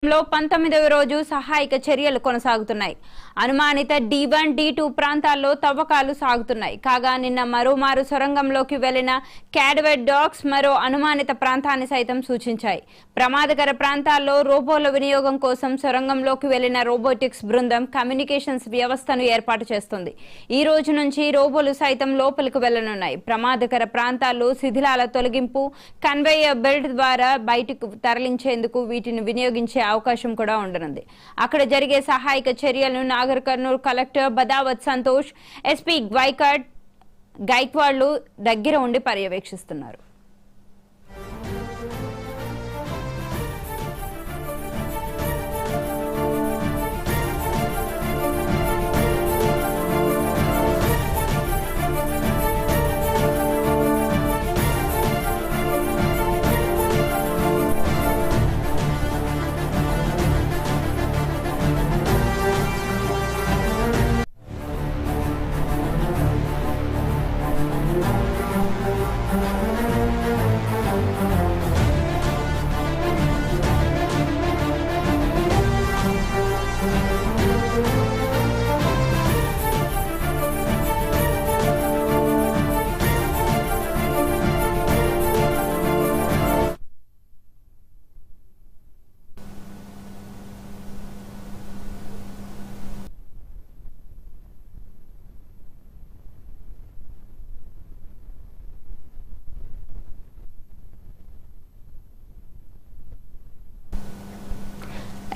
లో 19వ రోజు సహాయక చర్యలు కొనసాగుతున్నాయి. అనుమానిత D1, D2 ప్రాంతాల్లో తవ్వకాలు సాగుతున్నాయి. కాగా నిన్న మరోమారు సొరంగంలోకి వెళ్లిన క్యాడవెట్ డాగ్స్ మరో అనుమానిత ప్రాంతాన్ని సైతం సూచించాయి. ప్రమాదకర ప్రాంతాల్లో రోబోల వినియోగం కోసం సొరంగంలోకి వెళ్లిన రోబోటిక్స్ బృందం కమ్యూనికేషన్స్ వ్యవస్థను ఏర్పాటు చేస్తుంది. ఈ రోజు నుంచి రోబోలు సైతం లోపలికి వెళ్లనున్నాయి. ప్రమాదకర ప్రాంతాల్లో శిథిలాల తొలగింపు, కన్వేయర్ బెల్ట్ ద్వారా బయటకు తరలించేందుకు వీటిని వినియోగించే అవకాశం కూడా ఉండనుంది. అక్కడ జరిగే సహాయక చర్యలను నాగర్ కర్నూల్ కలెక్టర్ బదావత్ సంతోష్, ఎస్పీ గైక్వాడ్లు దగ్గర ఉండి పర్యవేక్షిస్తున్నారు.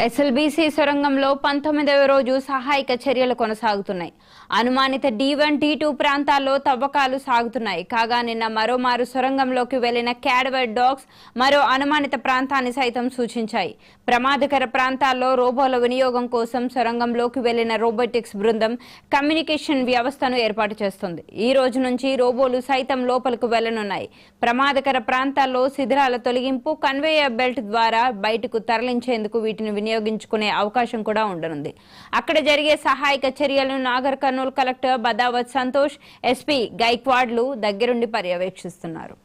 ఎస్ఎల్బీసీ సొరంగంలో 19వ రోజు సహాయక చర్యలు కొనసాగుతున్నాయి. అనుమానిత D1, D2 ప్రాంతాల్లో తవ్వకాలు సాగుతున్నాయి. కాగా నిన్న మరోమారు సొరంగంలోకి వెళ్లిన క్యాడవెట్ డాగ్స్ మరో అనుమానిత ప్రాంతాన్ని సైతం సూచించాయి. ప్రమాదకర ప్రాంతాల్లో రోబోల వినియోగం కోసం సొరంగంలోకి వెళ్లిన రోబోటిక్స్ బృందం కమ్యూనికేషన్ వ్యవస్థను ఏర్పాటు చేస్తుంది. ఈ రోజు నుంచి రోబోలు సైతం లోపలికి వెళ్లనున్నాయి. ప్రమాదకర ప్రాంతాల్లో శిథిలాల తొలగింపు, కన్వేయర్ బెల్ట్ ద్వారా బయటకు తరలించేందుకు వీటిని వినియోగించుకునే అవకాశం కూడా ఉండనుంది. అక్కడ జరిగే సహాయక చర్యలను నాగర్ కర్నూల్ కలెక్టర్ బదావత్ సంతోష్, ఎస్పీ గైక్వాడ్లు దగ్గరుండి పర్యవేక్షిస్తున్నారు.